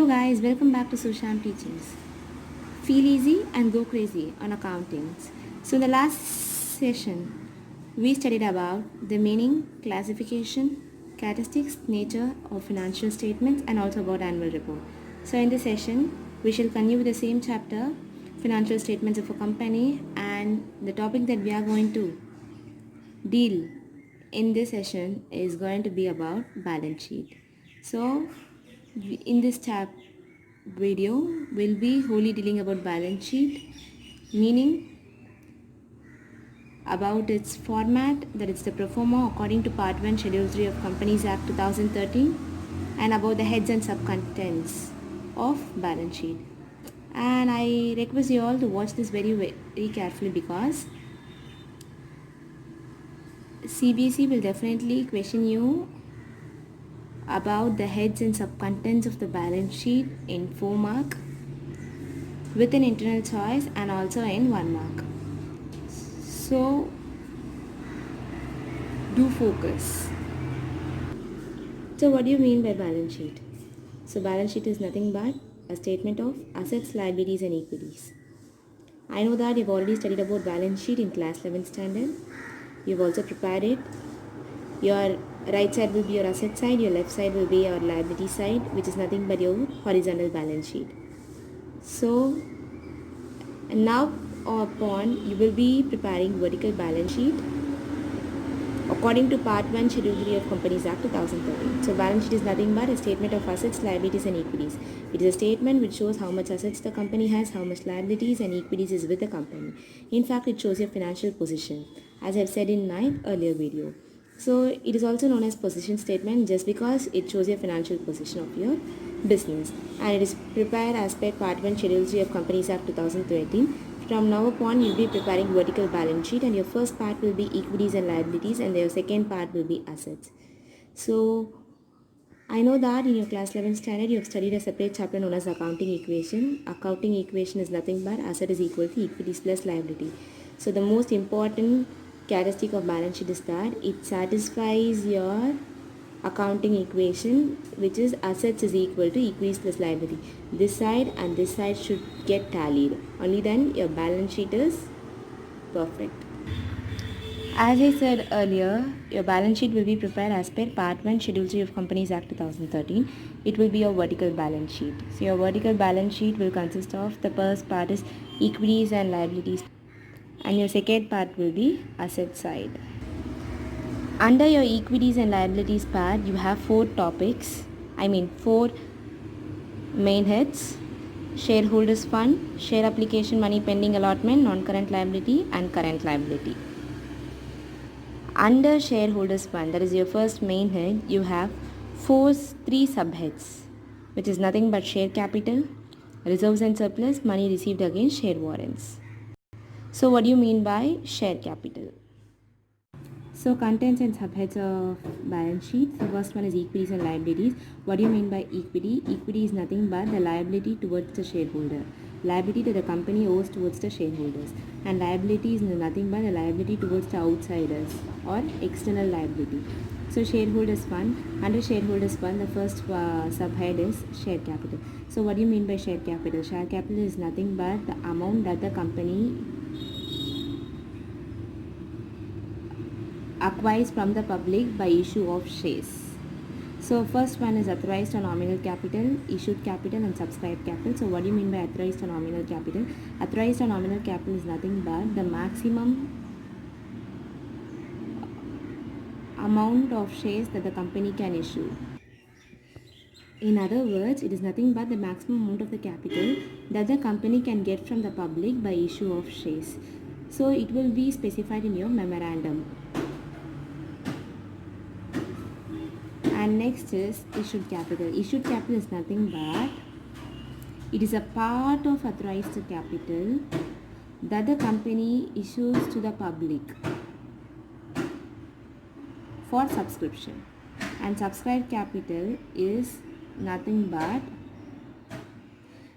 Hello guys, welcome back to Sushant Teachings. Feel easy and go crazy on accounting. So in the last session, we studied about the meaning, classification, characteristics, nature of financial statements and also about annual report. So in this session, we shall continue with the same chapter, financial statements of a company, and the topic that we are going to deal in this session is going to be about balance sheet. So in this video we'll be wholly dealing about balance sheet, meaning about its format, that it's the pro forma according to Part 1 Schedule 3 of Companies Act 2013, and about the heads and subcontents of balance sheet. And I request you all to watch this very carefully because CBSE will definitely question you about the heads and subcontents of the balance sheet in 4 mark, with an internal choice, and also in 1 mark. So do focus. So what do you mean by balance sheet? So balance sheet is nothing but a statement of assets, liabilities and equities. I know that you've already studied about balance sheet in class 11th standard. You've also prepared it. Your right side will be your asset side, your left side will be your liability side, which is nothing but your horizontal balance sheet. So now upon you will be preparing vertical balance sheet according to Part 1 Schedule 3 of Companies Act 2013. So balance sheet is nothing but a statement of assets, liabilities and equities. It is a statement which shows how much assets the company has, how much liabilities and equities is with the company. In fact, it shows your financial position, as I have said in my earlier video. So it is also known as position statement just because it shows your financial position of your business, and it is prepared as per Part 1 Schedule 3 of Companies Act 2013. From now upon, you'll be preparing vertical balance sheet, and your first part will be equities and liabilities, and your second part will be assets. So I know that in your class 11 standard you have studied a separate chapter known as accounting equation. Accounting equation is nothing but asset is equal to equities plus liability. So the most important characteristic of balance sheet is that it satisfies your accounting equation, which is assets is equal to equities plus liability. This side and this side should get tallied. Only then your balance sheet is perfect. As I said earlier, your balance sheet will be prepared as per Part 1 Schedule 3 of Companies Act 2013. It will be your vertical balance sheet. So your vertical balance sheet will consist of the first part is equities and liabilities, and your second part will be asset side. Under your equities and liabilities part, you have four main heads: shareholders fund, share application money pending allotment, non-current liability and current liability. Under shareholders fund, that is your first main head, you have three subheads, which is nothing but share capital, reserves and surplus, money received against share warrants. So what do you mean by share capital? So contents and subheads of balance sheet. The first one is equities and liabilities. What do you mean by equity? Equity is nothing but the liability towards the shareholder. Liability that the company owes towards the shareholders. And liability is nothing but the liability towards the outsiders or external liability. So shareholders fund. Under shareholders fund, the first subhead is share capital. So what do you mean by share capital? Share capital is nothing but the amount that the company acquires from the public by issue of shares. So first one is authorized or nominal capital, issued capital and subscribed capital. So what do you mean by authorized or nominal capital? Authorized or nominal capital is nothing but the maximum amount of shares that the company can issue. In other words, it is nothing but the maximum amount of the capital that the company can get from the public by issue of shares. So it will be specified in your memorandum. And next is issued capital. Issued capital is nothing but it is a part of authorized capital that the company issues to the public for subscription. And subscribed capital is nothing but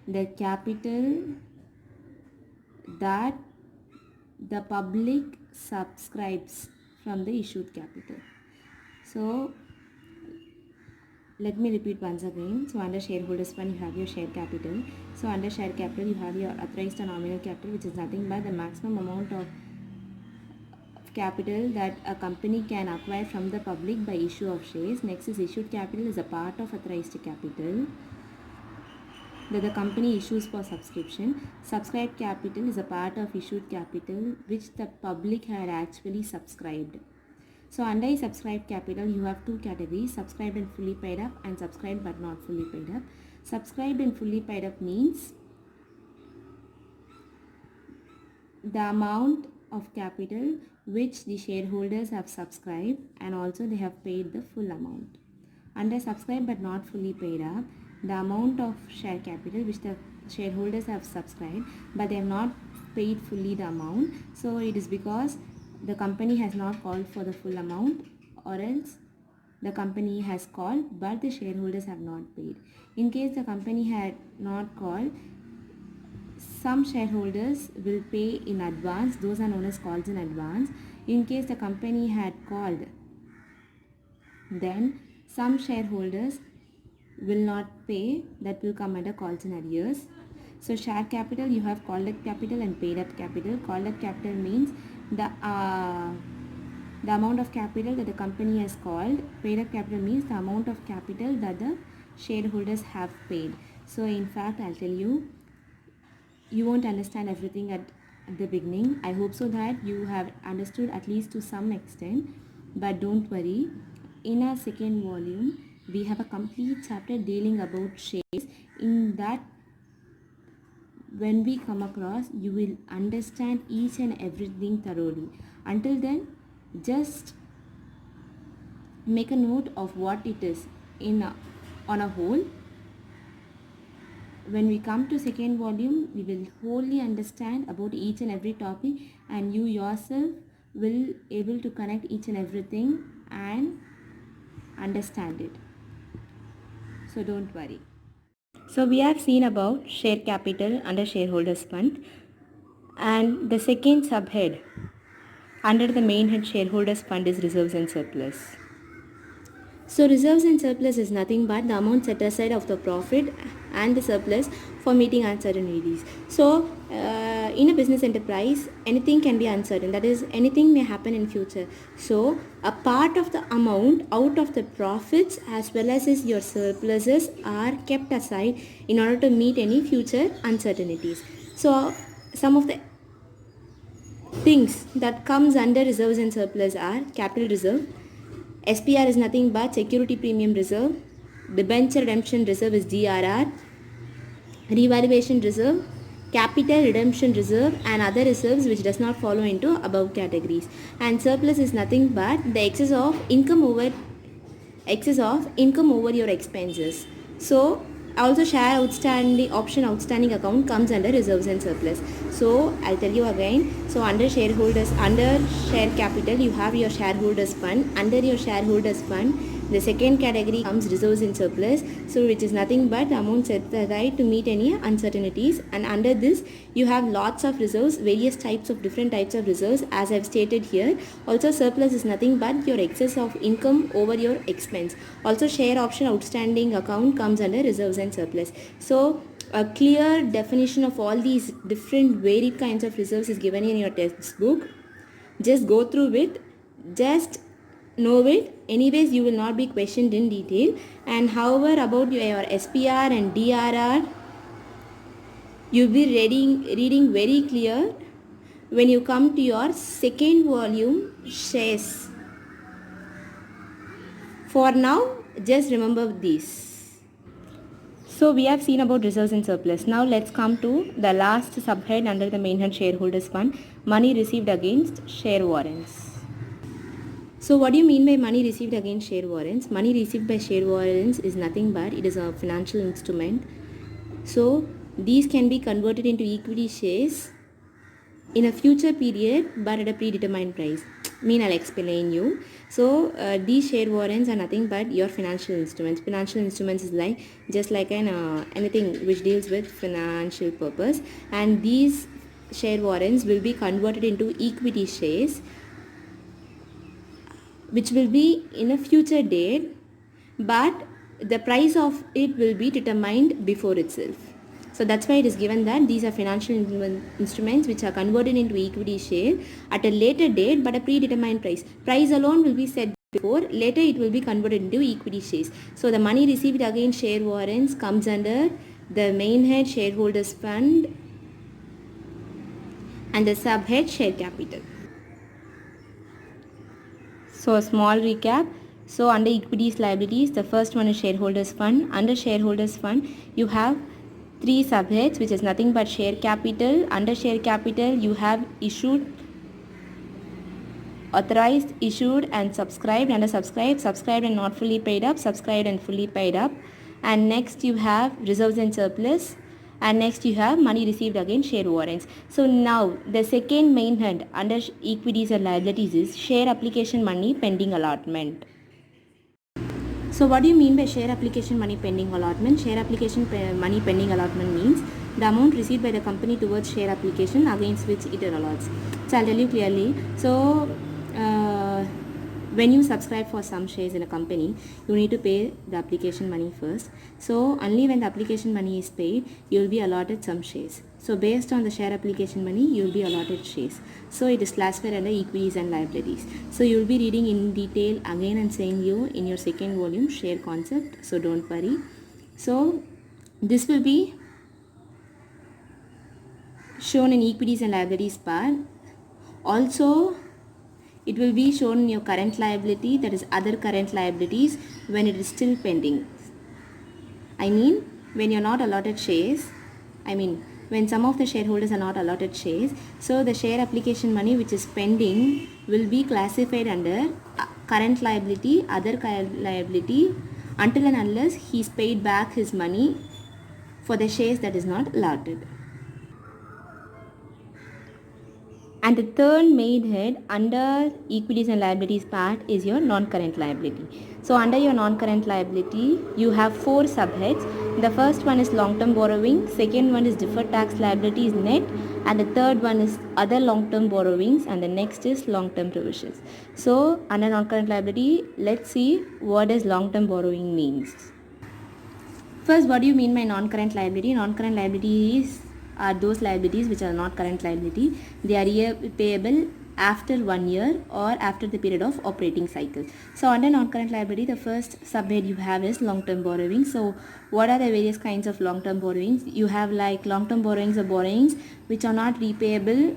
the capital that the public subscribes from the issued capital. So let me repeat once again. So under shareholders fund, you have your share capital. So under share capital, you have your authorized and nominal capital, which is nothing but the maximum amount of capital that a company can acquire from the public by issue of shares. Next is issued capital is a part of authorized capital that the company issues for subscription. Subscribed capital is a part of issued capital which the public had actually subscribed. So under subscribed capital, you have two categories: subscribed and fully paid up, and subscribed but not fully paid up. Subscribed and fully paid up means the amount of capital which the shareholders have subscribed and also they have paid the full amount. Under subscribed but not fully paid up, the amount of share capital which the shareholders have subscribed but they have not paid fully the amount. So it is because the company has not called for the full amount, or else the company has called but the shareholders have not paid. In case the company had not called, some shareholders will pay in advance. Those are known as calls in advance. In case the company had called, then some shareholders will not pay. That will come under calls in arrears. So share capital, you have called up capital and paid up capital. Called up capital means the amount of capital that the company has called. Paid up capital means the amount of capital that the shareholders have paid. So in fact, I'll tell you, you won't understand everything at the beginning. I hope so that you have understood at least to some extent, but don't worry. In our second volume, we have a complete chapter dealing about shares. In that, when we come across, you will understand each and everything thoroughly. Until then, just make a note of what it is on a whole. When we come to second volume, we will wholly understand about each and every topic, and you yourself will able to connect each and everything and understand it. So don't worry. So we have seen about share capital under shareholders fund, and the second subhead under the main head shareholders fund is reserves and surplus. So reserves and surplus is nothing but the amount set aside of the profit and the surplus for meeting uncertainties. So in a business enterprise, anything can be uncertain. That is, anything may happen in future. So a part of the amount out of the profits as well as your surpluses are kept aside in order to meet any future uncertainties. So some of the things that comes under reserves and surplus are capital reserve. SPR is nothing but security premium reserve. Debenture redemption reserve is DRR. Revaluation reserve, capital redemption reserve, and other reserves which does not follow into above categories. And surplus is nothing but the excess of income over your expenses. So also share outstanding option outstanding account comes under reserves and surplus. So I'll tell you again. So under share capital, you have your shareholders fund. Under your shareholders fund, the second category comes reserves and surplus, so which is nothing but amount set aside to meet any uncertainties. And under this, you have lots of reserves, various different types of reserves, as I've stated here. Also surplus is nothing but your excess of income over your expense. Also share option outstanding account comes under reserves and surplus. So a clear definition of all these different varied kinds of reserves is given in your textbook. Just go through it, just know it. Anyways, you will not be questioned in detail. And however, about your SPR and DRR, you'll be reading very clear when you come to your second volume shares. For now, just remember this. So we have seen about reserves and surplus. Now let's come to the last subhead under the main head shareholders fund, money received against share warrants. So what do you mean by money received against share warrants? Money received by share warrants is nothing but it is a financial instrument. So these can be converted into equity shares in a future period but at a predetermined price. I'll explain you. So these share warrants are nothing but your financial instruments. Financial instruments is like just like anything which deals with financial purpose, and these share warrants will be converted into equity shares which will be in a future date, but the price of it will be determined before itself. So that's why it is given that these are financial instruments which are converted into equity share at a later date but a predetermined price. Price alone will be set before, later it will be converted into equity shares. So the money received against share warrants comes under the main head shareholders fund and the subhead share capital. So a small recap. So under equities liabilities, the first one is shareholders fund. Under shareholders fund, you have three subheads, which is nothing but share capital. Under share capital, you have issued, authorized, issued and subscribed. Under subscribed, subscribed and not fully paid up, subscribed and fully paid up. And next you have reserves and surplus. And next you have money received against share warrants. So now the second main head under equities and liabilities is share application money pending allotment. So what do you mean by share application money pending allotment? Share application money pending allotment means the amount received by the company towards share application against which it allots. So I'll tell you clearly. So when you subscribe for some shares in a company, you need to pay the application money first. So only when the application money is paid, you will be allotted some shares. So based on the share application money, you will be allotted shares. So it is classified under equities and liabilities. So you will be reading in detail again and saying you in your second volume share concept. So don't worry. So this will be shown in equities and liabilities part. Also, it will be shown in your current liability, that is other current liabilities, when it is still pending. I mean, when you're not allotted shares, when some of the shareholders are not allotted shares, so the share application money which is pending will be classified under current liability, other current liability, until and unless he's paid back his money for the shares that is not allotted. And the third main head under equities and liabilities part is your non-current liability. So under your non-current liability, you have four subheads. The first one is long-term borrowing, second one is deferred tax liabilities net, and the third one is other long-term borrowings, and the next is long-term provisions. So under non-current liability, let's see what does long-term borrowing means. First, what do you mean by non-current liability? Non-current liabilities are those liabilities which are not current liability. They are payable after 1 year or after the period of operating cycle. So under non-current liability, the first subhead you have is long-term borrowing. So what are the various kinds of long-term borrowings? You have like long-term borrowings or borrowings which are not repayable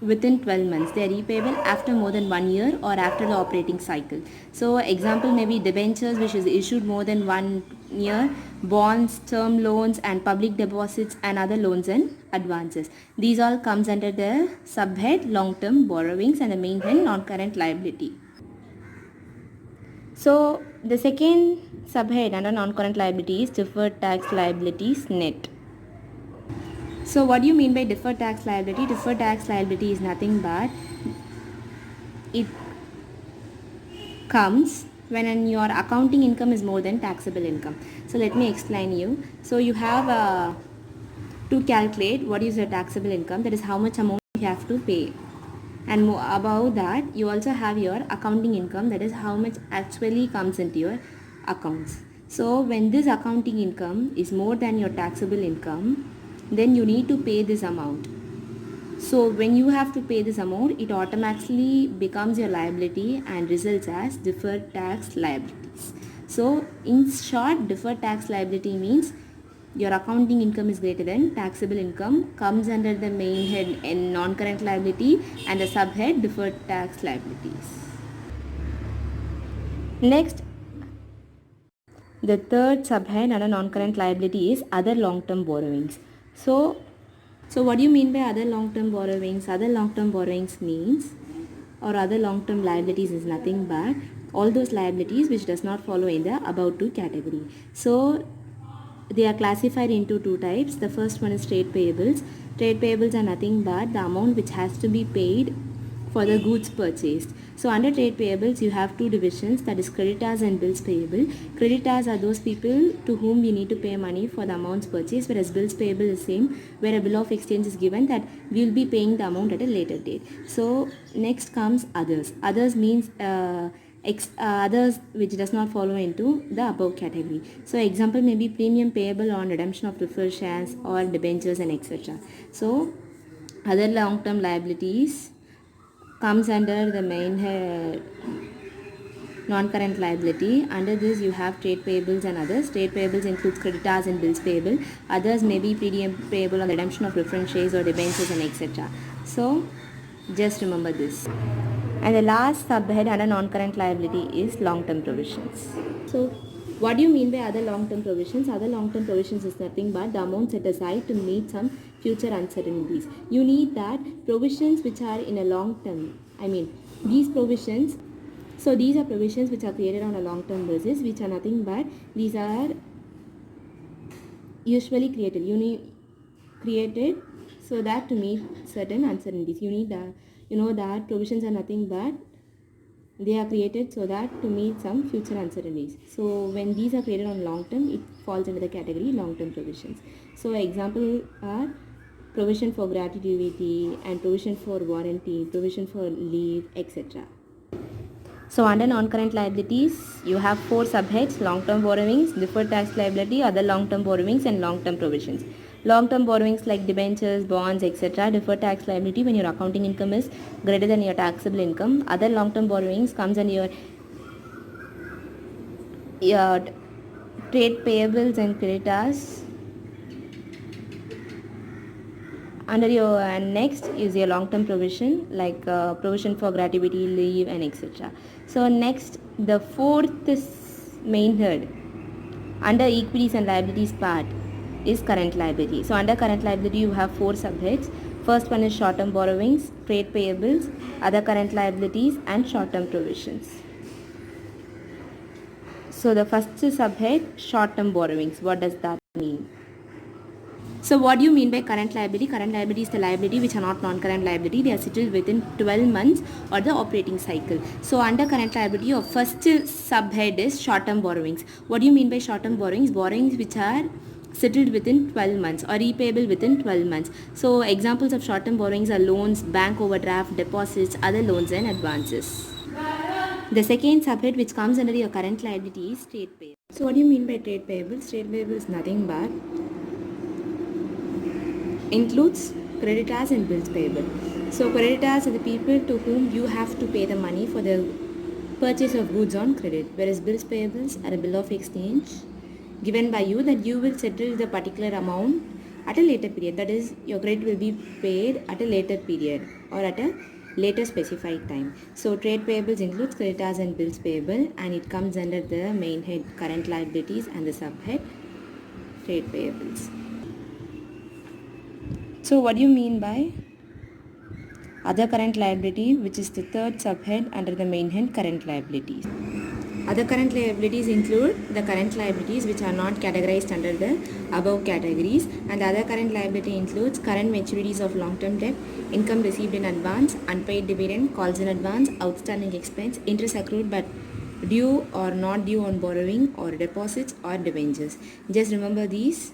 within 12 months. They are repayable after more than 1 year or after the operating cycle. So example may be debentures which is issued more than 1 year, bonds, term loans and public deposits and other loans and advances. These all comes under the subhead long-term borrowings and the main head non-current liability. So the second subhead under non-current liability is deferred tax liabilities net. So what do you mean by deferred tax liability? Deferred tax liability is nothing but it comes when your accounting income is more than taxable income. So let me explain you. So you have to calculate what is your taxable income, that is how much amount you have to pay. And above that, you also have your accounting income, that is how much actually comes into your accounts. So when this accounting income is more than your taxable income, then you need to pay this amount. So when you have to pay this amount, it automatically becomes your liability and results as deferred tax liabilities. So in short, deferred tax liability means your accounting income is greater than taxable income, comes under the main head in non-current liability and the subhead deferred tax liabilities. Next, the third subhead under non-current liability is other long-term borrowings. So what do you mean by other long-term borrowings? Other long-term borrowings means, or other long-term liabilities is nothing but all those liabilities which does not follow in the above two category. So they are classified into two types. The first one is trade payables. Trade payables are nothing but the amount which has to be paid for the goods purchased. So under trade payables, you have two divisions, that is creditors and bills payable. Creditors are those people to whom we need to pay money for the amounts purchased, whereas bills payable is same, where a bill of exchange is given that we will be paying the amount at a later date. So next comes others. Others means others which does not follow into the above category. So example may be premium payable on redemption of preferred shares or debentures and etc. So other long-term liabilities comes under the main head non-current liability. Under this you have trade payables and others. Trade payables includes creditors and bills payable. Others may be premium payable on the redemption of preferred shares or debentures and etc. So just remember this. And the last subhead under non-current liability is long-term provisions. So what do you mean by other long-term provisions? Other long-term provisions is nothing but the amount set aside to meet some future uncertainties. You need that provisions which are in a long term. These provisions. So these are provisions which are created on a long-term basis, which are nothing but these are usually created so that to meet certain uncertainties. You know that provisions are nothing but they are created so that to meet some future uncertainties. So when these are created on long term, it falls under the category long-term provisions. So example are provision for gratuity and provision for warranty, provision for leave, etc. So under non-current liabilities, you have 4 subheads: long-term borrowings, deferred tax liability, other long-term borrowings, and long-term provisions. Long-term borrowings like debentures, bonds, etc. Deferred tax liability when your accounting income is greater than your taxable income. Other long-term borrowings comes under your trade payables and creditors. Under your next is your long-term provision like provision for gratuity, leave, and etc. So next, the fourth main head under equities and liabilities part is current liability. So under current liability you have 4 subheads. First one is short-term borrowings, trade payables, other current liabilities, and short-term provisions. So the first subhead, short-term borrowings. What does that mean? So what do you mean by current liability? Current liability is the liability which are not non-current liability. They are settled within 12 months or the operating cycle. So under current liability, your first subhead is short-term borrowings. What do you mean by short-term borrowings? Borrowings which are settled within 12 months or repayable within 12 months. So examples of short-term borrowings are loans, bank overdraft, deposits, other loans and advances. The second subhead which comes under your current liability is trade payables. So what do you mean by trade payables? Trade payables is nothing but includes creditors and bills payable. So creditors are the people to whom you have to pay the money for the purchase of goods on credit, whereas bills payables are a bill of exchange given by you that you will settle the particular amount at a later period. That is, your credit will be paid at a later period or at a later specified time. So trade payables includes creditors and bills payable, and it comes under the main head current liabilities and the subhead trade payables. So what do you mean by other current liability, which is the third subhead under the main head current liabilities? Other current liabilities include the current liabilities which are not categorized under the above categories, and the other current liability includes current maturities of long-term debt, income received in advance, unpaid dividend, calls in advance, outstanding expense, interest accrued but due or not due on borrowing, or deposits or debentures. Just remember these.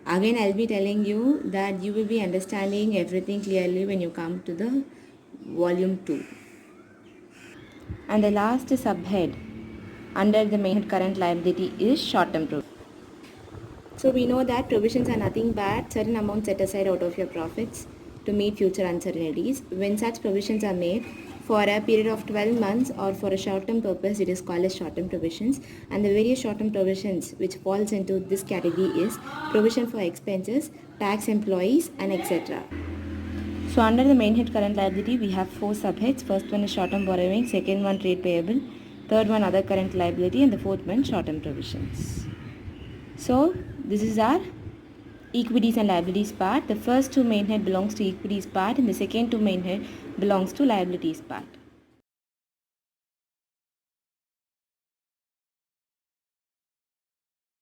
Again, I'll be telling you that you will be understanding everything clearly when you come to the volume 2. And the last subhead under the main current liability is short-term provisions. So we know that provisions are nothing but certain amounts set aside out of your profits to meet future uncertainties. When such provisions are made for a period of 12 months or for a short-term purpose, it is called as short-term provisions. And the various short-term provisions which falls into this category is provision for expenses, tax employees, and etc. So under the main head current liability, we have 4 subheads. First one is short-term borrowing, second one trade payable, third one other current liability, and the fourth one short-term provisions. So this is our equities and liabilities part. The first 2 main head belongs to equities part, and the second 2 main head belongs to liabilities part.